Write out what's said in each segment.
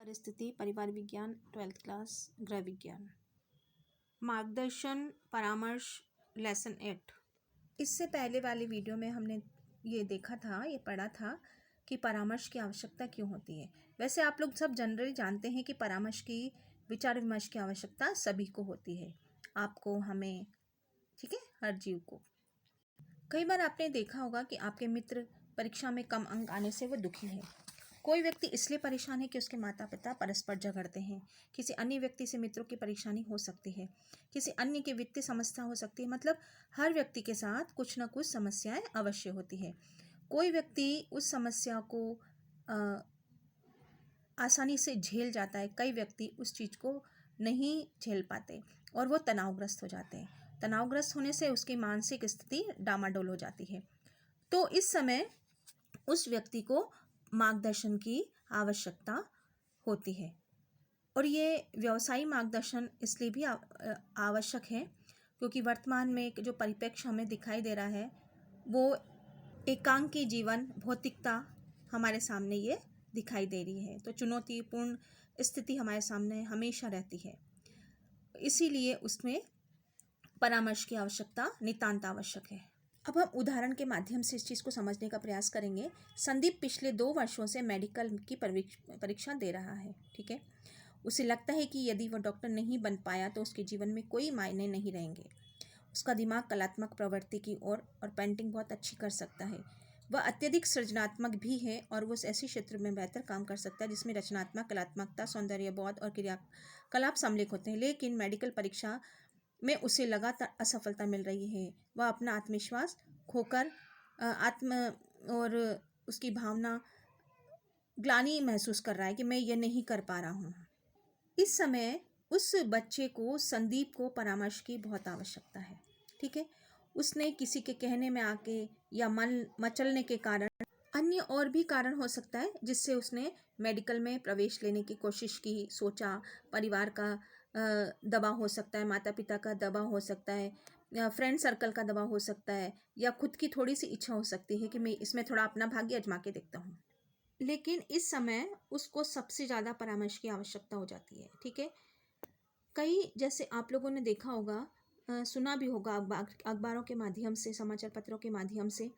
परिस्थिति परिवार विज्ञान 12th क्लास गृह विज्ञान मार्गदर्शन परामर्श लेसन 8। इससे पहले वाले वीडियो में हमने ये देखा था, ये पढ़ा था कि परामर्श की आवश्यकता क्यों होती है। वैसे आप लोग सब जनरली जानते हैं कि परामर्श की विचार विमर्श की आवश्यकता सभी को होती है, आपको, हमें, ठीक है, हर जीव को। कई बार आपने देखा होगा कि आपके मित्र परीक्षा में कम अंक आने से वो दुखी है। कोई व्यक्ति इसलिए परेशान है कि उसके माता पिता परस्पर झगड़ते हैं। किसी अन्य व्यक्ति से मित्रों की परेशानी हो सकती है, किसी अन्य की वित्तीय समस्या हो सकती है। मतलब हर व्यक्ति के साथ कुछ ना कुछ समस्याएं अवश्य होती है। कोई व्यक्ति उस समस्या को आसानी से झेल जाता है, कई व्यक्ति उस चीज़ को नहीं झेल पाते और वो तनावग्रस्त हो जाते हैं। तनावग्रस्त होने से उसकी मानसिक स्थिति डामाडोल हो जाती है। तो इस समय उस व्यक्ति को मार्गदर्शन की आवश्यकता होती है और ये व्यवसायी मार्गदर्शन इसलिए भी आवश्यक है क्योंकि वर्तमान में जो परिप्रेक्ष्य हमें दिखाई दे रहा है वो एकांकी जीवन, भौतिकता हमारे सामने ये दिखाई दे रही है। तो चुनौतीपूर्ण स्थिति हमारे सामने हमेशा रहती है, इसीलिए उसमें परामर्श की आवश्यकता नितांत आवश्यक है। अब हम उदाहरण के माध्यम से इस चीज़ को समझने का प्रयास करेंगे। संदीप पिछले 2 वर्षों से मेडिकल की परीक्षा दे रहा है, ठीक है। उसे लगता है कि यदि वह डॉक्टर नहीं बन पाया तो उसके जीवन में कोई मायने नहीं रहेंगे। उसका दिमाग कलात्मक प्रवृत्ति की ओर और पेंटिंग बहुत अच्छी कर सकता है। वह अत्यधिक सृजनात्मक भी है और वह ऐसे क्षेत्र में बेहतर काम कर सकता है जिसमें रचनात्मक, कलात्मकता, सौंदर्यबोध और क्रियाकलाप सम्मिलित होते हैं। लेकिन मेडिकल परीक्षा में उसे लगातार असफलता मिल रही है। वह अपना आत्मविश्वास खोकर और उसकी भावना ग्लानि महसूस कर रहा है कि मैं ये नहीं कर पा रहा हूँ। इस समय उस बच्चे को, संदीप को, परामर्श की बहुत आवश्यकता है, ठीक है। उसने किसी के कहने में आके या मन मचलने के कारण, अन्य और भी कारण हो सकता है जिससे उसने मेडिकल में प्रवेश लेने की कोशिश की, सोचा। परिवार का दबाव हो सकता है, माता पिता का दबाव हो सकता है, या फ्रेंड सर्कल का दबाव हो सकता है, या खुद की थोड़ी सी इच्छा हो सकती है कि मैं इसमें थोड़ा अपना भाग्य आजमा के देखता हूँ। लेकिन इस समय उसको सबसे ज़्यादा परामर्श की आवश्यकता हो जाती है, ठीक है। कई, जैसे आप लोगों ने देखा होगा, सुना भी होगा अखबारों के माध्यम से, समाचार पत्रों के माध्यम से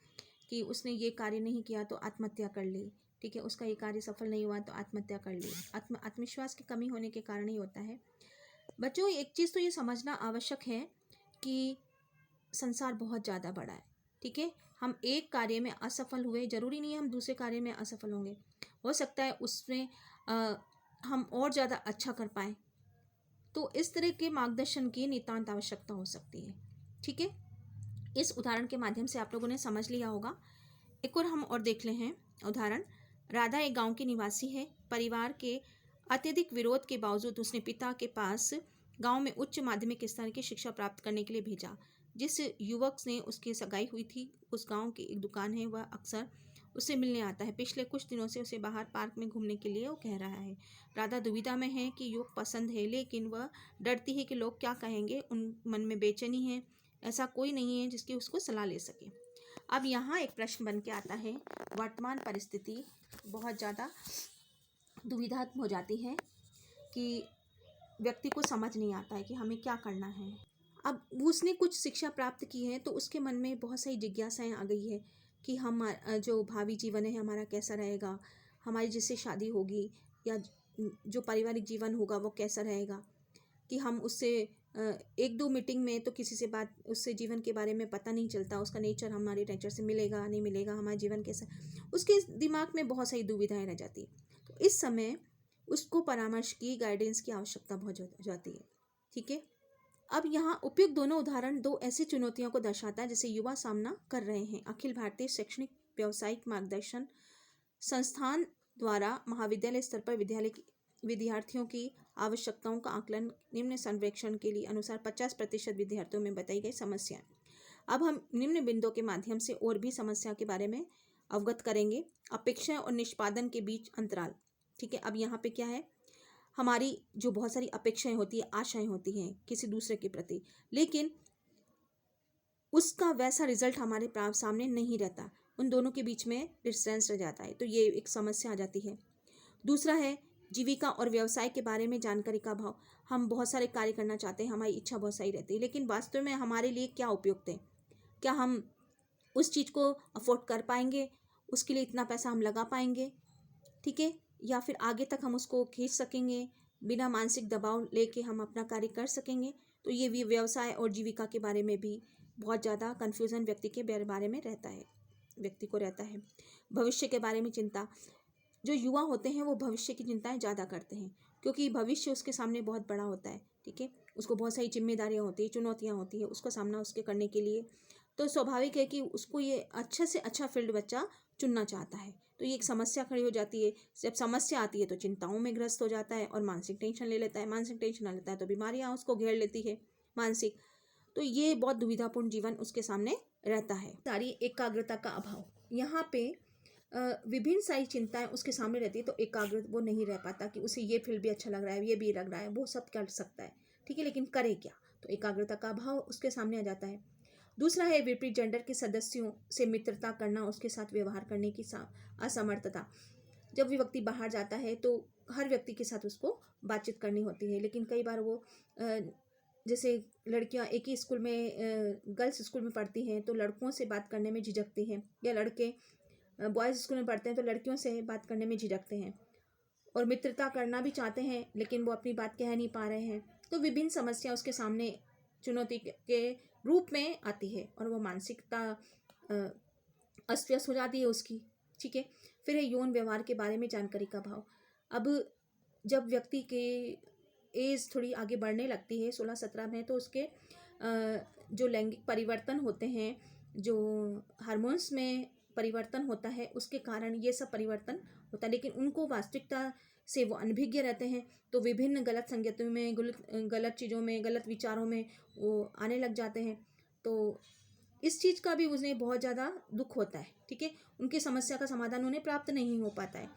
कि उसने ये कार्य नहीं किया तो आत्महत्या कर ली, ठीक है। उसका ये कार्य सफल नहीं हुआ तो आत्महत्या कर ली। आत्मविश्वास की कमी होने के कारण ही होता है। बच्चों, एक चीज़ तो ये समझना आवश्यक है कि संसार बहुत ज़्यादा बड़ा है, ठीक है। हम एक कार्य में असफल हुए, ज़रूरी नहीं है हम दूसरे कार्य में असफल होंगे। हो सकता है उसमें हम और ज़्यादा अच्छा कर पाएँ। तो इस तरह के मार्गदर्शन की नितांत आवश्यकता हो सकती है, ठीक है। इस उदाहरण के माध्यम से आप लोगों ने समझ लिया होगा। एक और देख ले हैं उदाहरण। राधा एक गांव की निवासी है। परिवार के अत्यधिक विरोध के बावजूद उसने पिता के पास गांव में उच्च माध्यमिक स्तर की शिक्षा प्राप्त करने के लिए भेजा। जिस युवक ने उसकी सगाई हुई थी, उस गांव की एक दुकान है, वह अक्सर उससे मिलने आता है। पिछले कुछ दिनों से उसे बाहर पार्क में घूमने के लिए वो कह रहा है। राधा दुविधा में है कि युवक पसंद है, लेकिन वह डरती है कि लोग क्या कहेंगे। उन मन में बेचैनी है, ऐसा कोई नहीं है जिसकी उसको सलाह ले सके। अब यहाँ एक प्रश्न बन के आता है, वर्तमान परिस्थिति बहुत ज़्यादा दुविधात्मक हो जाती है कि व्यक्ति को समझ नहीं आता है कि हमें क्या करना है। अब उसने कुछ शिक्षा प्राप्त की है तो उसके मन में बहुत सारी जिज्ञासाएं आ गई है कि हम जो भावी जीवन है हमारा कैसा रहेगा, हमारी जिससे शादी होगी या जो पारिवारिक जीवन होगा वो कैसा रहेगा, कि हम उससे 1-2 मीटिंग में तो किसी से बात, उससे जीवन के बारे में पता नहीं चलता, उसका नेचर हमारे नेचर से मिलेगा नहीं मिलेगा, हमारा जीवन कैसा, उसके दिमाग में बहुत सारी दुविधाएं रह जाती। तो इस समय उसको परामर्श की, गाइडेंस की आवश्यकता बहुत जाती है, ठीक है। अब यहाँ उपयुक्त दोनों उदाहरण 2 ऐसी चुनौतियों को दर्शाता है जिसे युवा सामना कर रहे हैं। अखिल भारतीय शैक्षणिक व्यावसायिक मार्गदर्शन संस्थान द्वारा महाविद्यालय स्तर पर विद्यार्थियों की आवश्यकताओं का आकलन निम्न सर्वेक्षण के लिए अनुसार 50% विद्यार्थियों में बताई गई समस्याएं। अब हम निम्न बिंदुओं के माध्यम से और भी समस्या के बारे में अवगत करेंगे। अपेक्षाएं और निष्पादन के बीच अंतराल, ठीक है। अब यहाँ पे क्या है, हमारी जो बहुत सारी अपेक्षाएं होती है, आशाएं होती हैं किसी दूसरे के प्रति, लेकिन उसका वैसा रिजल्ट हमारे सामने नहीं रहता, उन दोनों के बीच में डिस्टेंस रह जाता है, तो ये एक समस्या आ जाती है। दूसरा है जीविका और व्यवसाय के बारे में जानकारी का अभाव। हम बहुत सारे कार्य करना चाहते हैं, हमारी इच्छा बहुत सही रहती है, लेकिन वास्तव में हमारे लिए क्या उपयुक्त है, क्या हम उस चीज़ को अफोर्ड कर पाएंगे, उसके लिए इतना पैसा हम लगा पाएंगे, ठीक है, या फिर आगे तक हम उसको खींच सकेंगे, बिना मानसिक दबाव लेके हम अपना कार्य कर सकेंगे। तो ये भी व्यवसाय और जीविका के बारे में भी बहुत ज़्यादा कन्फ्यूज़न व्यक्ति के बारे में रहता है, व्यक्ति को रहता है। भविष्य के बारे में चिंता, जो युवा होते हैं वो भविष्य की चिंताएं ज़्यादा करते हैं, क्योंकि भविष्य उसके सामने बहुत बड़ा होता है, ठीक है, उसको बहुत सारी जिम्मेदारियां होती है, चुनौतियां होती है, उसका सामना उसके करने के लिए। तो स्वाभाविक है कि उसको ये अच्छा से अच्छा फील्ड बच्चा चुनना चाहता है। तो ये एक समस्या खड़ी हो जाती है। जब समस्या आती है तो चिंताओं में ग्रस्त हो जाता है और मानसिक टेंशन ले लेता है, मानसिक टेंशन ले लेता है तो बीमारियां उसको घेर लेती है मानसिक। तो ये बहुत दुविधापूर्ण जीवन उसके सामने रहता है। सारी एकाग्रता का अभाव, यहाँ पे विभिन्न सारी चिंताएं उसके सामने रहती है, तो एकाग्र वो नहीं रह पाता कि उसे ये फील्ड भी अच्छा लग रहा है, ये भी लग रहा है, वो सब कर सकता है, ठीक है, लेकिन करे क्या, तो एकाग्रता का अभाव उसके सामने आ जाता है। दूसरा है विपरीत जेंडर के सदस्यों से मित्रता करना, उसके साथ व्यवहार करने की असमर्थता। जब भी व्यक्ति बाहर जाता है तो हर व्यक्ति के साथ उसको बातचीत करनी होती है, लेकिन कई बार वो जैसे लड़कियां एक ही स्कूल में गर्ल्स स्कूल में पढ़ती हैं तो लड़कों से बात करने में झिझकती हैं, या लड़के बॉयज़ स्कूल में पढ़ते हैं तो लड़कियों से बात करने में झिझकते हैं, और मित्रता करना भी चाहते हैं लेकिन वो अपनी बात कह नहीं पा रहे हैं। तो विभिन्न समस्या उसके सामने चुनौती के रूप में आती है और वो मानसिकता अस्त व्यस्त हो जाती है उसकी, ठीक है। फिर है यौन व्यवहार के बारे में जानकारी का अभाव। अब जब व्यक्ति के एज थोड़ी आगे बढ़ने लगती है 16-17 में, तो उसके जो लैंगिक परिवर्तन होते हैं, जो हार्मोन्स में परिवर्तन होता है, उसके कारण ये सब परिवर्तन होता है, लेकिन उनको वास्तविकता से वो अनभिज्ञ रहते हैं। तो विभिन्न गलत संगतियों में, गलत चीज़ों में, गलत विचारों में वो आने लग जाते हैं। तो इस चीज़ का भी उन्हें बहुत ज़्यादा दुख होता है, ठीक है, उनकी समस्या का समाधान उन्हें प्राप्त नहीं हो पाता है,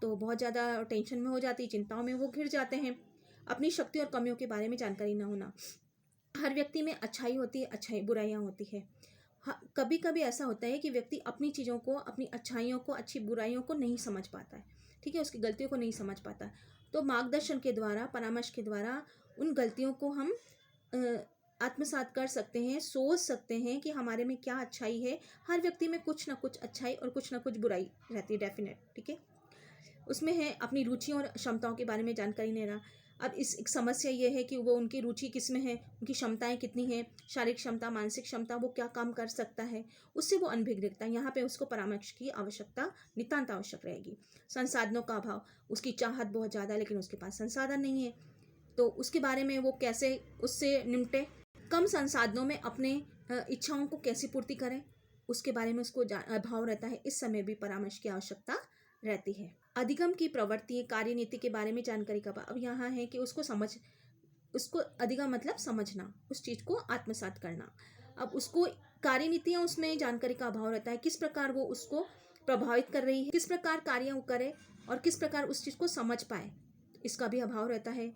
तो बहुत ज़्यादा टेंशन में हो जाती है, चिंताओं में वो घिर जाते हैं। अपनी शक्ति और कमियों के बारे में जानकारी ना होना। हर व्यक्ति में अच्छाई होती है, अच्छाई बुराइयाँ होती है। हाँ, कभी कभी ऐसा होता है कि व्यक्ति अपनी चीज़ों को, अपनी अच्छाइयों को, अच्छी बुराइयों को नहीं समझ पाता है, ठीक है, उसकी गलतियों को नहीं समझ पाता। तो मार्गदर्शन के द्वारा, परामर्श के द्वारा उन गलतियों को हम आत्मसात कर सकते हैं, सोच सकते हैं कि हमारे में क्या अच्छाई है। हर व्यक्ति में कुछ ना कुछ अच्छाई और कुछ ना कुछ बुराई रहती है, डेफिनेट, ठीक है। उसमें है अपनी रुचियों और क्षमताओं के बारे में जानकारी नहीं रहा। अब एक समस्या ये है कि वो उनकी रुचि किस में है, उनकी क्षमताएं कितनी हैं, शारीरिक क्षमता, मानसिक क्षमता, वो क्या काम कर सकता है, उससे वो अनभिज्ञ दिखता है। यहाँ पे उसको परामर्श की आवश्यकता नितांत आवश्यक रहेगी। संसाधनों का अभाव, उसकी चाहत बहुत ज़्यादा लेकिन उसके पास संसाधन नहीं है, तो उसके बारे में वो कैसे उससे निपटे, कम संसाधनों में अपने इच्छाओं को कैसे पूर्ति करें, उसके बारे में उसको अभाव रहता है। इस समय भी परामर्श की आवश्यकता रहती है। अधिगम की प्रवृत्ति, कार्यनीति के बारे में जानकारी का अब यहाँ है कि उसको अधिगम मतलब समझना, उस चीज़ को आत्मसात करना। अब उसको कार्यनीतियाँ, उसमें जानकारी का अभाव रहता है, किस प्रकार वो उसको प्रभावित कर रही है, किस प्रकार कार्य वो करे और किस प्रकार उस चीज़ को समझ पाए, इसका भी अभाव रहता है।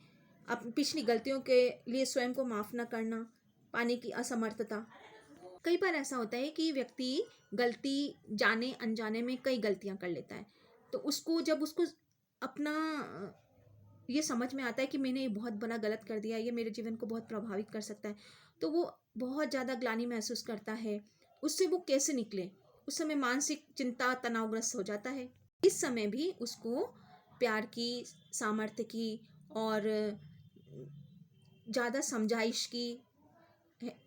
अब पिछली गलतियों के लिए स्वयं को माफ़ न करना, पाने की असमर्थता। कई बार ऐसा होता है कि व्यक्ति गलती जाने अनजाने में कई गलतियां कर लेता है, तो उसको जब उसको अपना ये समझ में आता है कि मैंने ये बहुत बड़ा गलत कर दिया, ये मेरे जीवन को बहुत प्रभावित कर सकता है, तो वो बहुत ज़्यादा ग्लानि महसूस करता है। उससे वो कैसे निकले, उस समय मानसिक चिंता, तनावग्रस्त हो जाता है। इस समय भी उसको प्यार की, सामर्थ्य की और ज़्यादा समझाइश की,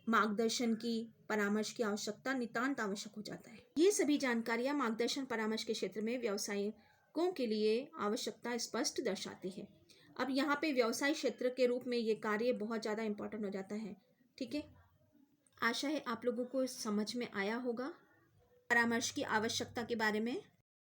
मार्गदर्शन की, परामर्श की आवश्यकता नितांत आवश्यक हो जाता है। ये सभी जानकारियां मार्गदर्शन परामर्श के क्षेत्र में व्यवसायिकों के लिए आवश्यकता स्पष्ट दर्शाती है। अब यहाँ पे व्यवसाय क्षेत्र के रूप में ये कार्य बहुत ज़्यादा इम्पोर्टेंट हो जाता है, ठीक है। आशा है आप लोगों को समझ में आया होगा परामर्श की आवश्यकता के बारे में।